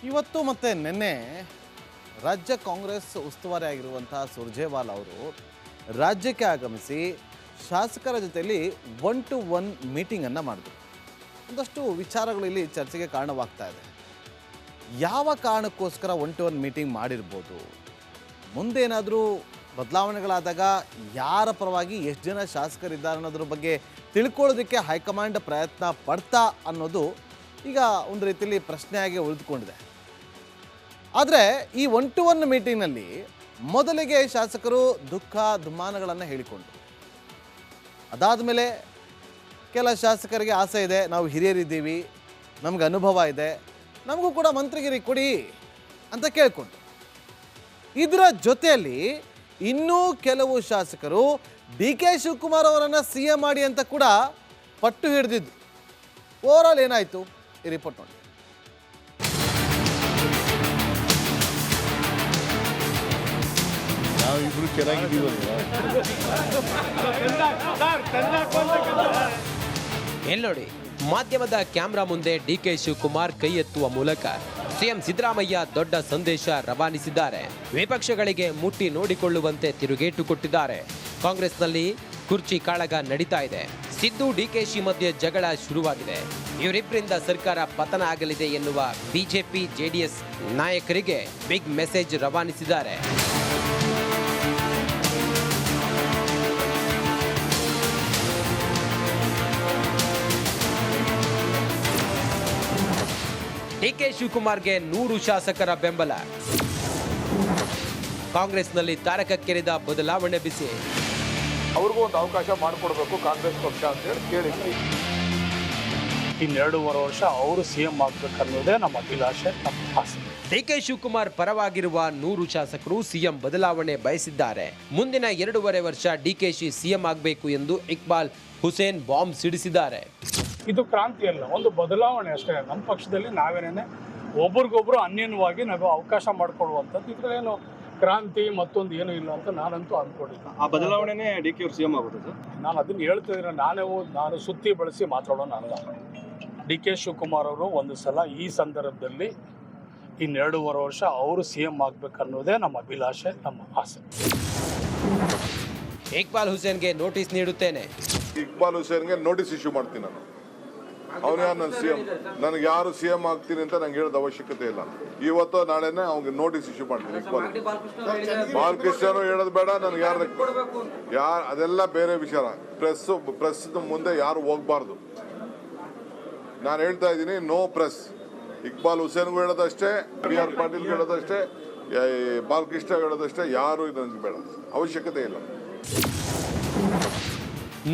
ಇವತ್ತು ಮತ್ತು ನಿನ್ನೆ ರಾಜ್ಯ ಕಾಂಗ್ರೆಸ್ ಉಸ್ತುವಾರಿ ಆಗಿರುವಂಥ ಸುರ್ಜೇವಾಲಾ ಅವರು ರಾಜ್ಯಕ್ಕೆ ಆಗಮಿಸಿ ಶಾಸಕರ ಜೊತೆಯಲ್ಲಿ 1-to-1 ಮೀಟಿಂಗನ್ನು ಮಾಡಿದ್ರು. ಒಂದಷ್ಟು ವಿಚಾರಗಳು ಇಲ್ಲಿ ಚರ್ಚೆಗೆ ಕಾರಣವಾಗ್ತಾ ಇದೆ. ಯಾವ ಕಾರಣಕ್ಕೋಸ್ಕರ 1-to-1 ಮೀಟಿಂಗ್ ಮಾಡಿರ್ಬೋದು, ಮುಂದೇನಾದರೂ ಬದಲಾವಣೆಗಳಾದಾಗ ಯಾರ ಪರವಾಗಿ ಎಷ್ಟು ಜನ ಶಾಸಕರಿದ್ದಾರೆ ಅನ್ನೋದ್ರ ಬಗ್ಗೆ ತಿಳ್ಕೊಳ್ಳೋದಕ್ಕೆ ಹೈಕಮಾಂಡ್ ಪ್ರಯತ್ನ ಪಡ್ತಾ ಅನ್ನೋದು ಈಗ ಒಂದು ರೀತಿಯಲ್ಲಿ ಪ್ರಶ್ನೆಯಾಗಿ ಉಳಿದುಕೊಂಡಿದೆ. ಆದರೆ ಈ 1-to-1 ಮೀಟಿಂಗ್ನಲ್ಲಿ ಮೊದಲಿಗೆ ಶಾಸಕರು ದುಃಖ ದುಮ್ಮಾನಗಳನ್ನು ಹೇಳಿಕೊಂಡ್ರು. ಅದಾದ ಮೇಲೆ ಕೆಲ ಶಾಸಕರಿಗೆ ಆಸೆ ಇದೆ, ನಾವು ಹಿರಿಯರಿದ್ದೀವಿ, ನಮ್ಗೆ ಅನುಭವ ಇದೆ, ನಮಗೂ ಕೂಡ ಮಂತ್ರಿಗಿರಿ ಕೊಡಿ ಅಂತ ಕೇಳ್ಕೊಂಡು, ಇದರ ಜೊತೆಯಲ್ಲಿ ಇನ್ನೂ ಕೆಲವು ಶಾಸಕರು DK ಶಿವಕುಮಾರ್ ಅವರನ್ನು CM ಮಾಡಿ ಅಂತ ಕೂಡ ಪಟ್ಟು ಹಿಡಿದಿದ್ದು. ಓವರಾಲ್ ಏನಾಯಿತು ಈ ರಿಪೋರ್ಟ್ ನೋಡಿ. ನಾವಿಬ್ರು ನೋಡಿ, ಮಾಧ್ಯಮದ ಕ್ಯಾಮ್ರಾ ಮುಂದೆ DK ಶಿವಕುಮಾರ್ ಕೈ ಎತ್ತುವ ಮೂಲಕ ಸಿಎಂ ಸಿದ್ದರಾಮಯ್ಯ ದೊಡ್ಡ ಸಂದೇಶ ರವಾನಿಸಿದ್ದಾರೆ. ವಿಪಕ್ಷಗಳಿಗೆ ಮುಟ್ಟಿ ನೋಡಿಕೊಳ್ಳುವಂತೆ ತಿರುಗೇಟು ಕೊಟ್ಟಿದ್ದಾರೆ. ಕಾಂಗ್ರೆಸ್ನಲ್ಲಿ ಕುರ್ಚಿ ಕಾಳಗ ನಡೀತಾ ಇದೆ. ಸಿದ್ದು DKಶಿ ಮಧ್ಯೆ ಜಗಳ ಶುರುವಾಗಿದೆ. ಇವರಿಬ್ಬರಿಂದ ಸರ್ಕಾರ ಪತನ ಆಗಲಿದೆ ಎನ್ನುವ ಬಿಜೆಪಿ JDS ನಾಯಕರಿಗೆ ಬಿಗ್ ಮೆಸೇಜ್ ರವಾನಿಸಿದ್ದಾರೆ. DK ಶಿವಕುಮಾರ್ಗೆ 100 ಶಾಸಕರ ಬೆಂಬಲ. ಕಾಂಗ್ರೆಸ್ನಲ್ಲಿ ತಾರಕಕ್ಕೇರಿದ ಬದಲಾವಣೆ ಬಿಸಿ. ಅವ್ರಿಗೂ ಒಂದು ಅವಕಾಶ ಮಾಡಿಕೊಡ್ಬೇಕು ಕಾಂಗ್ರೆಸ್ ಪಕ್ಷ ಅಂತೇಳಿ ಕೇಳಿದ್ವಿ. ಇನ್ನೆರಡೂವರೆ ವರ್ಷ ಅವರು CM ಆಗ್ಬೇಕನ್ನೋದೇ ನಮ್ಮ ಅಭಿಲಾಷೆ, ನಮ್ಮ ಆಸೆ. DK ಶಿವಕುಮಾರ್ ಪರವಾಗಿರುವ 100 ಶಾಸಕರು CM ಬದಲಾವಣೆ ಬಯಸಿದ್ದಾರೆ. ಮುಂದಿನ 2.5 ವರ್ಷ DKಶಿ CM ಆಗಬೇಕು ಎಂದು ಇಕ್ಬಾಲ್ ಹುಸೇನ್ ಬಾಂಬ್ ಸಿಡಿಸಿದ್ದಾರೆ. ಇದು ಕ್ರಾಂತಿ ಅಲ್ಲ, ಒಂದು ಬದಲಾವಣೆ ಅಷ್ಟೇ. ನಮ್ಮ ಪಕ್ಷದಲ್ಲಿ ನಾವೇನೇ ಒಬ್ರಿಗೊಬ್ರು ಅನ್ಯನ್ಯವಾಗಿ ನಾವು ಅವಕಾಶ ಮಾಡಿಕೊಡುವಂಥದ್ದು, ಇದರಲ್ಲೇನು ಕ್ರಾಂತಿ ಮತ್ತೊಂದು ಏನೂ ಇಲ್ಲ ಅಂತ ನಾನಂತೂ ಅಂದ್ಕೊಂಡಿಲ್ಲ. ಆ ಬದಲಾವಣೆನೇ DK ಅವ್ರು CM ಆಗೋದು ಸರ್? ನಾನು ಅದನ್ನು ಹೇಳ್ತಿದ್ರೆ ನಾನು ಸುತ್ತಿ ಬಳಸಿ ಮಾತಾಡೋಣ ಅಲ್ಲ. DK ಶಿವಕುಮಾರ್ ಅವರು ಒಂದು ಸಲ ಈ ಸಂದರ್ಭದಲ್ಲಿ ಇನ್ನೆರಡೂವರೆ ವರ್ಷ ಅವರು CM ಆಗ್ಬೇಕನ್ನೋದೇ ನಮ್ಮ ಅಭಿಲಾಷೆ, ನಮ್ಮ ಆಸೆ. ಇಕ್ಬಾಲ್ ಹುಸೇನ್ಗೆ ನೋಟಿಸ್ ನೀಡುತ್ತೇನೆ. ಇಕ್ಬಾಲ್ ಹುಸೇನ್ಗೆ ನೋಟಿಸ್ ಇಶ್ಯೂ ಮಾಡ್ತೀನಿ ನಾನು. ಅವನು ಯಾರು ನನ್ನ CM, ನನಗೆ ಯಾರು CM ಆಗ್ತೀನಿ ಅಂತ ನಂಗೆ ಹೇಳೋದು ಅವಶ್ಯಕತೆ ಇಲ್ಲ. ಇವತ್ತು ನಾಳೆನೇ ಅವ್ನಿಗೆ ನೋಟಿಸ್ ಇಶ್ಯೂ ಮಾಡ್ತೀನಿ. ಇಕ್ಬಾಲ್ ಬಾಲಕೃಷ್ಣನು ಹೇಳೋದು ಬೇಡ, ನನಗೆ ಯಾರು ಅದೆಲ್ಲ ಬೇರೆ ವಿಚಾರ. ಪ್ರೆಸ್ ಮುಂದೆ ಯಾರು ಹೋಗ್ಬಾರ್ದು. ನಾನು ಹೇಳ್ತಾ ಇದ್ದೀನಿ, ನೋ ಪ್ರೆಸ್. ಇಕ್ಬಾಲ್ ಹುಸೇನ್ಗೂ ಹೇಳೋದಷ್ಟೇ, BR ಪಾಟೀಲ್ಗೆ ಹೇಳೋದಷ್ಟೇ, ಬಾಲಕೃಷ್ಣ ಹೇಳೋದಷ್ಟೇ, ಯಾರು ನನಗೆ ಬೇಡ, ಅವಶ್ಯಕತೆ ಇಲ್ಲ.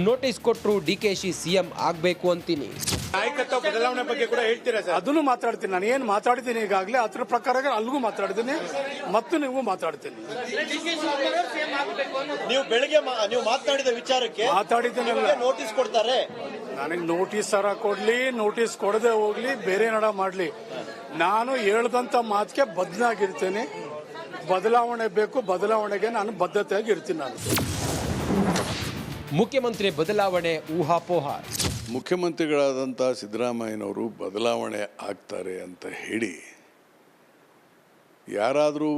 ನೋಟಿಸ್ ಕೊಟ್ಟರು DKಶಿ CM ಆಗಬೇಕು ಅಂತೀನಿ. ನಾಯಕತ್ವ ಬದಲಾವಣೆ ಬಗ್ಗೆ ಕೂಡ ಹೇಳ್ತೀರಾ ಸರ್? ಅದನ್ನು ಮಾತಾಡ್ತೀನಿ. ನಾನು ಏನು ಮಾತಾಡ್ತೀನಿ ಈಗಾಗಲೇ ಅದ್ರ ಪ್ರಕಾರ ಅಲ್ಲಿಗೂ ಮಾತಾಡ್ತೀನಿ ಮತ್ತು ನೀವು ಮಾತಾಡ್ತೀನಿ. ನೀವು ಬೆಳಗ್ಗೆ ನೀವು ಮಾತನಾಡಿದ ವಿಚಾರಕ್ಕೆ ಮಾತಾಡಿದ್ದೀನಲ್ಲ, ನೋಟಿಸ್ ಕೊಡ್ತಾರೆ. ನನಗೆ ನೋಟಿಸ್ ಸರ ಕೊಡ್ಲಿ, ನೋಟಿಸ್ ಕೊಡದೆ ಹೋಗ್ಲಿ, ಬೇರೆ ನಡ ಮಾಡ್ಲಿ, ನಾನು ಹೇಳ್ದಂತ ಮಾತಿಗೆ ಬದ್ಧನಾಗಿರ್ತೀನಿ. ಬದಲಾವಣೆ ಬೇಕು, ಬದಲಾವಣೆಗೆ ನಾನು ಬದ್ಧತೆಯಾಗಿ ಇರ್ತೀನಿ. ನಾನು ಮುಖ್ಯಮಂತ್ರಿ ಬದಲಾವಣೆ ಊಹಾಪೋಹ. ಮುಖ್ಯಮಂತ್ರಿಗಳಾದಂಥ ಸಿದ್ದರಾಮಯ್ಯನವರು ಬದಲಾವಣೆ ಆಗ್ತಾರೆ ಅಂತ ಹೇಳಿ ಯಾರಾದರೂ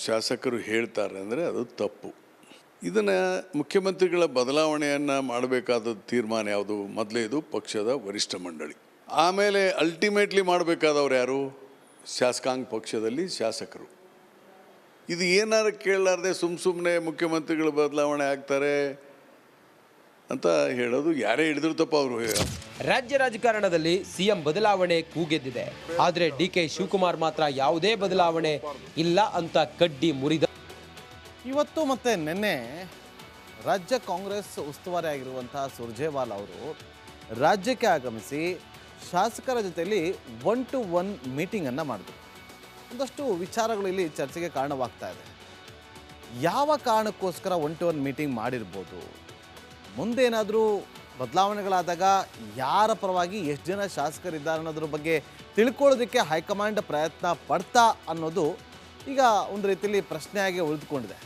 ಶಾಸಕರು ಹೇಳ್ತಾರೆ ಅಂದರೆ ಅದು ತಪ್ಪು. ಇದನ್ನು ಮುಖ್ಯಮಂತ್ರಿಗಳ ಬದಲಾವಣೆಯನ್ನು ಮಾಡಬೇಕಾದ ತೀರ್ಮಾನ ಯಾವುದು? ಮೊದಲೇ ಇದು ಪಕ್ಷದ ವರಿಷ್ಠ ಮಂಡಳಿ. ಆಮೇಲೆ ಅಲ್ಟಿಮೇಟ್ಲಿ ಮಾಡಬೇಕಾದವ್ರು ಯಾರು? ಶಾಸಕಾಂಗ ಪಕ್ಷದಲ್ಲಿ ಶಾಸಕರು. ಇದು ಏನಾರು ಕೇಳಲಾರ್ದೆ ಸುಮ್ಮನೆ ಮುಖ್ಯಮಂತ್ರಿಗಳ ಬದಲಾವಣೆ ಆಗ್ತಾರೆ ಅಂತ ಹೇಳೋದು ಯಾರೇ ಹಿಡಿದಿರ್ತಪ್ಪ ಅವರು. ರಾಜ್ಯ ರಾಜಕಾರಣದಲ್ಲಿ CM ಬದಲಾವಣೆ ಕೂಗೆದ್ದಿದೆ. ಆದರೆ DK ಶಿವಕುಮಾರ್ ಮಾತ್ರ ಯಾವುದೇ ಬದಲಾವಣೆ ಇಲ್ಲ ಅಂತ ಕಡ್ಡಿ ಮುರಿದ. ಇವತ್ತು ಮತ್ತು ನಿನ್ನೆ ರಾಜ್ಯ ಕಾಂಗ್ರೆಸ್ ಉಸ್ತುವಾರಿ ಆಗಿರುವಂಥ ಸುರ್ಜೇವಾಲಾ ಅವರು ರಾಜ್ಯಕ್ಕೆ ಆಗಮಿಸಿ ಶಾಸಕರ ಜೊತೆಯಲ್ಲಿ 1-to-1 ಮೀಟಿಂಗನ್ನು ಮಾಡಿದ್ರು. ಒಂದಷ್ಟು ವಿಚಾರಗಳು ಇಲ್ಲಿ ಚರ್ಚೆಗೆ ಕಾರಣವಾಗ್ತಾ ಇದೆ. ಯಾವ ಕಾರಣಕ್ಕೋಸ್ಕರ 1-to-1 ಮೀಟಿಂಗ್ ಮಾಡಿರ್ಬೋದು, ಮುಂದೇನಾದರೂ ಬದಲಾವಣೆಗಳಾದಾಗ ಯಾರ ಪರವಾಗಿ ಎಷ್ಟು ಜನ ಶಾಸಕರಿದ್ದಾರೆ ಅನ್ನೋದ್ರ ಬಗ್ಗೆ ತಿಳ್ಕೊಳ್ಳೋದಕ್ಕೆ ಹೈಕಮಾಂಡ್ ಪ್ರಯತ್ನ ಪಡ್ತಾ ಅನ್ನೋದು ಈಗ ಒಂದು ರೀತಿಯಲ್ಲಿ ಪ್ರಶ್ನೆಯಾಗಿ ಉಳಿದುಕೊಂಡಿದೆ.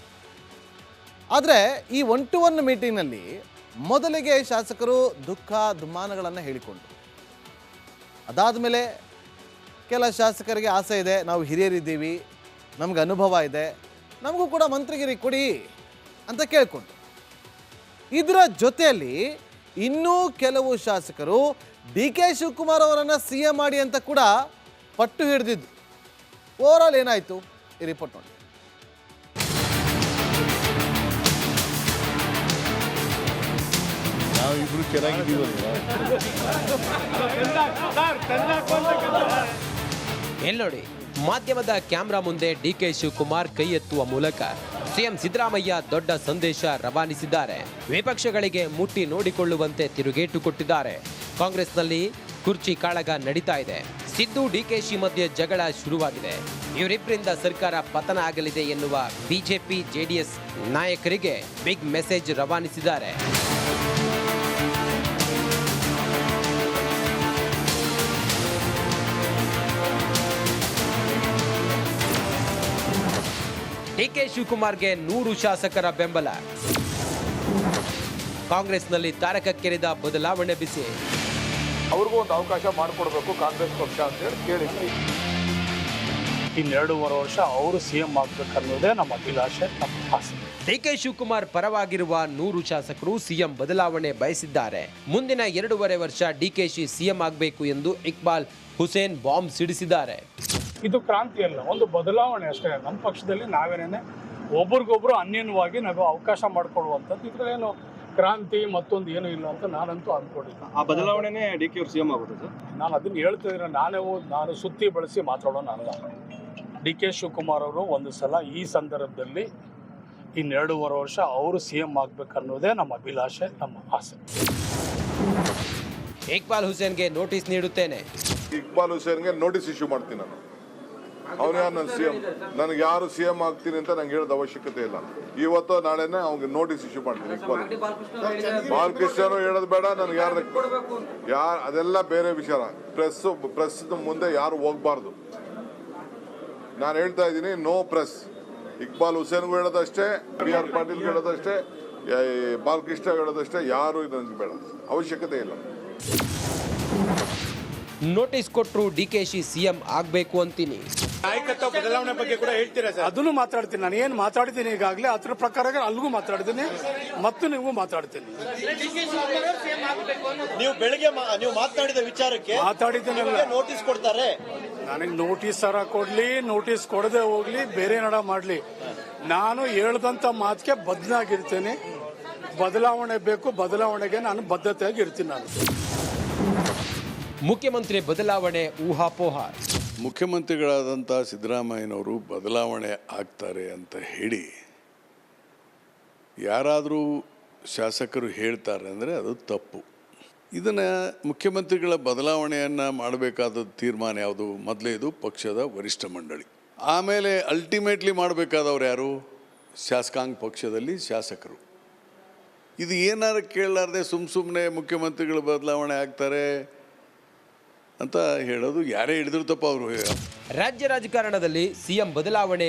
ಆದರೆ ಈ 1-to-1 ಮೀಟಿಂಗ್ನಲ್ಲಿ ಮೊದಲಿಗೆ ಶಾಸಕರು ದುಃಖ ದುಮ್ಮಾನಗಳನ್ನು ಹೇಳಿಕೊಂಡ್ರು. ಅದಾದ ಮೇಲೆ ಕೆಲ ಶಾಸಕರಿಗೆ ಆಸೆ ಇದೆ, ನಾವು ಹಿರಿಯರಿದ್ದೀವಿ, ನಮ್ಗೆ ಅನುಭವ ಇದೆ, ನಮಗೂ ಕೂಡ ಮಂತ್ರಿಗಿರಿ ಕೊಡಿ ಅಂತ ಕೇಳ್ಕೊಂಡು, ಇದರ ಜೊತೆಯಲ್ಲಿ ಇನ್ನೂ ಕೆಲವು ಶಾಸಕರು ಡಿ ಕೆ ಶಿವಕುಮಾರ್ ಅವರನ್ನು ಸಿ ಎಂ ಮಾಡಿ ಅಂತ ಕೂಡ ಪಟ್ಟು ಹಿಡಿದಿದ್ದು. ಓವರಾಲ್ ಏನಾಯಿತು ಈ ರಿಪೋರ್ಟ್ ನೋಡಿ. ನಾವಿಬ್ರು ಚೆನ್ನಾಗಿದ್ದೀವಲ್ವಾ? ನೋಡಿ, ಮಾಧ್ಯಮದ ಕ್ಯಾಮ್ರಾ ಮುಂದೆ ಡಿಕೆ ಶಿವಕುಮಾರ್ ಕೈ ಎತ್ತುವ ಮೂಲಕ ಸಿಎಂ ಸಿದ್ದರಾಮಯ್ಯ ದೊಡ್ಡ ಸಂದೇಶ ರವಾನಿಸಿದ್ದಾರೆ. ವಿಪಕ್ಷಗಳಿಗೆ ಮುಟ್ಟಿ ನೋಡಿಕೊಳ್ಳುವಂತೆ ತಿರುಗೇಟು ಕೊಟ್ಟಿದ್ದಾರೆ. ಕಾಂಗ್ರೆಸ್ನಲ್ಲಿ ಕುರ್ಚಿ ಕಾಳಗ ನಡೀತಾ ಇದೆ. ಸಿದ್ದು ಡಿಕೆಶಿ ಮಧ್ಯೆ ಜಗಳ ಶುರುವಾಗಿದೆ. ಇವರಿಬ್ಬರಿಂದ ಸರ್ಕಾರ ಪತನ ಆಗಲಿದೆ ಎನ್ನುವ ಬಿಜೆಪಿ ಜೆಡಿಎಸ್ ನಾಯಕರಿಗೆ ಬಿಗ್ ಮೆಸೇಜ್ ರವಾನಿಸಿದ್ದಾರೆ. ಡಿಕೆ ಶಿವಕುಮಾರ್ಗೆ 100 ಶಾಸಕರ ಬೆಂಬಲ. ಕಾಂಗ್ರೆಸ್ನಲ್ಲಿ ತಾರಕಕ್ಕೇರಿದ ಬದಲಾವಣೆ ಬಿಸಿ. ಅವ್ರಿಗೂ ಒಂದು ಅವಕಾಶ ಮಾಡಿಕೊಡ್ಬೇಕು ಕಾಂಗ್ರೆಸ್ ಪಕ್ಷ ಅಂತ ಹೇಳಿ ಕೇಳಿದ್ವಿ. ಇನ್ನೆರಡೂವರೆ ವರ್ಷ ಅವರು ಸಿ ಎಂ ಆಗ್ಬೇಕನ್ನೋದೇ ನಮ್ಮ ಅಭಿಲಾಷೆ, ನಮ್ಮ ಆಸೆ. ಡಿಕೆ ಶಿವಕುಮಾರ್ ಪರವಾಗಿರುವ 100 ಶಾಸಕರು ಸಿಎಂ ಬದಲಾವಣೆ ಬಯಸಿದ್ದಾರೆ. ಮುಂದಿನ 2.5 ವರ್ಷ ಡಿಕೆಶಿ ಸಿಎಂ ಆಗಬೇಕು ಎಂದು ಇಕ್ಬಾಲ್ ಹುಸೇನ್ ಬಾಂಬ್ ಸಿಡಿಸಿದ್ದಾರೆ. ಇದು ಕ್ರಾಂತಿ ಅಲ್ಲ, ಒಂದು ಬದಲಾವಣೆ ಅಷ್ಟೇ. ನಮ್ಮ ಪಕ್ಷದಲ್ಲಿ ನಾವೇನೇ ಒಬ್ರಿಗೊಬ್ರು ಅನ್ಯನ್ಯವಾಗಿ ನಾವು ಅವಕಾಶ ಮಾಡಿಕೊಳ್ಳುವಂಥದ್ದು, ಇದರಲ್ಲೇನು ಕ್ರಾಂತಿ ಮತ್ತೊಂದು ಏನೂ ಇಲ್ಲ ಅಂತ ನಾನಂತೂ ಅಂದ್ಕೊಂಡಿದ್ದೆ. ಆ ಬದಲಾವಣೆನೇ ಡಿ ಕೆ ಅವ್ರು ಸಿಎಂ ಆಗೋದು ಸರ್? ನಾನು ಅದನ್ನು ಹೇಳ್ತಿದ್ರೆ ನಾನು ಸುತ್ತಿ ಬಳಸಿ ಮಾತಾಡೋಣ ಅಲ್ಲ. ಡಿ ಕೆ ಶಿವಕುಮಾರ್ ಅವರು ಒಂದು ಸಲ ಈ ಸಂದರ್ಭದಲ್ಲಿ ಇನ್ನೆರಡೂವರೆ ವರ್ಷ ಅವರು ಸಿ ಎಂ ಆಗಬೇಕನ್ನೋದೇ ನಮ್ಮ ಅಭಿಲಾಷೆ, ನಮ್ಮ ಆಸೆ. ಇಕ್ಬಾಲ್ ಹುಸೇನ್ಗೆ ನೋಟಿಸ್ ನೀಡುತ್ತೇನೆ. ಇಕ್ಬಾಲ್ ಹುಸೇನ್ಗೆ ನೋಟಿಸ್ ಇಶ್ಯೂ ಮಾಡ್ತೀನಿ ನಾನು. ಅವನು ಯಾರು ನನ್ನ ಸಿ ಎಂ, ನನಗೆ ಯಾರು ಸಿ ಎಂ ಆಗ್ತೀನಿ ಅಂತ ನಂಗೆ ಹೇಳೋದು ಅವಶ್ಯಕತೆ ಇಲ್ಲ. ಇವತ್ತು ನಾಳೆನೇ ಅವ್ನಿಗೆ ನೋಟಿಸ್ ಇಶ್ಯೂ ಮಾಡ್ತೀನಿ. ಇಕ್ಬಾಲ್ ಬಾಲಕೃಷ್ಣನು ಹೇಳೋದು ಬೇಡ, ನನಗೆ ಯಾರು ಅದೆಲ್ಲ ಬೇರೆ ವಿಚಾರ. ಪ್ರೆಸ್ ಮುಂದೆ ಯಾರು ಹೋಗ್ಬಾರ್ದು. ನಾನು ಹೇಳ್ತಾ ಇದ್ದೀನಿ, ನೋ ಪ್ರೆಸ್. ಇಕ್ಬಾಲ್ ಹುಸೇನ್ಗೂ ಹೇಳೋದಷ್ಟೇ, ಬಿ ಆರ್ ಪಾಟೀಲ್ಗೆ ಹೇಳೋದಷ್ಟೇ, ಬಾಲಕೃಷ್ಣ ಹೇಳೋದಷ್ಟೇ, ಯಾರು ನನಗೆ ಬೇಡ, ಅವಶ್ಯಕತೆ ಇಲ್ಲ. ನೋಟಿಸ್ ಕೊಟ್ಟರು ಡಿಕೆಶಿ ಸಿಎಂ ಆಗಬೇಕು ಅಂತೀನಿ. ನಾಯಕತ್ವ ಬದಲಾವಣೆ ಬಗ್ಗೆ ಕೂಡ ಹೇಳ್ತೀರಾ ಸರ್? ಅದನ್ನು ಮಾತಾಡ್ತೀನಿ. ನಾನು ಏನು ಮಾತಾಡ್ತೀನಿ ಈಗಾಗಲೇ ಅದ್ರ ಪ್ರಕಾರ ಅಲ್ಲಿಗೂ ಮಾತಾಡ್ತೀನಿ ಮತ್ತು ನೀವು ಮಾತಾಡ್ತೀನಿ. ನೀವು ಬೆಳಿಗ್ಗೆ ನೀವು ಮಾತನಾಡಿದ ವಿಚಾರಕ್ಕೆ ಮಾತಾಡಿದ್ದೀನಲ್ಲ, ನೋಟಿಸ್ ಕೊಡ್ತಾರೆ. ನನಗೆ ನೋಟಿಸ್ ಸರ ಕೊಡ್ಲಿ, ನೋಟಿಸ್ ಕೊಡದೆ ಹೋಗ್ಲಿ, ಬೇರೆ ನಡ ಮಾಡ್ಲಿ, ನಾನು ಹೇಳ್ದಂತ ಮಾತಿಗೆ ಬದ್ಧನಾಗಿರ್ತೇನೆ. ಬದಲಾವಣೆ ಬೇಕು, ಬದಲಾವಣೆಗೆ ನಾನು ಬದ್ಧತೆಯಾಗಿ ಇರ್ತೀನಿ. ನಾನು ಮುಖ್ಯಮಂತ್ರಿ ಬದಲಾವಣೆ ಊಹಾಪೋಹ. ಮುಖ್ಯಮಂತ್ರಿಗಳಾದಂಥ ಸಿದ್ದರಾಮಯ್ಯನವರು ಬದಲಾವಣೆ ಆಗ್ತಾರೆ ಅಂತ ಹೇಳಿ ಯಾರಾದರೂ ಶಾಸಕರು ಹೇಳ್ತಾರೆ ಅಂದರೆ ಅದು ತಪ್ಪು. ಇದನ್ನು ಮುಖ್ಯಮಂತ್ರಿಗಳ ಬದಲಾವಣೆಯನ್ನು ಮಾಡಬೇಕಾದ ತೀರ್ಮಾನ ಯಾವುದು? ಮೊದಲೇದು ಪಕ್ಷದ ವರಿಷ್ಠ ಮಂಡಳಿ. ಆಮೇಲೆ ಅಲ್ಟಿಮೇಟ್ಲಿ ಮಾಡಬೇಕಾದವ್ರು ಯಾರು? ಶಾಸಕಾಂಗ ಪಕ್ಷದಲ್ಲಿ ಶಾಸಕರು. ಇದು ಏನಾರು ಕೇಳಲಾರ್ದೆ ಸುಮ್ಮನೆ ಮುಖ್ಯಮಂತ್ರಿಗಳ ಬದಲಾವಣೆ ಆಗ್ತಾರೆ ಅಂತ ಹೇಳೋದು ಯಾರೇ ಹಿಡಿದಿರ್ತಪ್ಪ ಅವರು. ರಾಜ್ಯ ರಾಜಕಾರಣದಲ್ಲಿ ಸಿಎಂ ಬದಲಾವಣೆ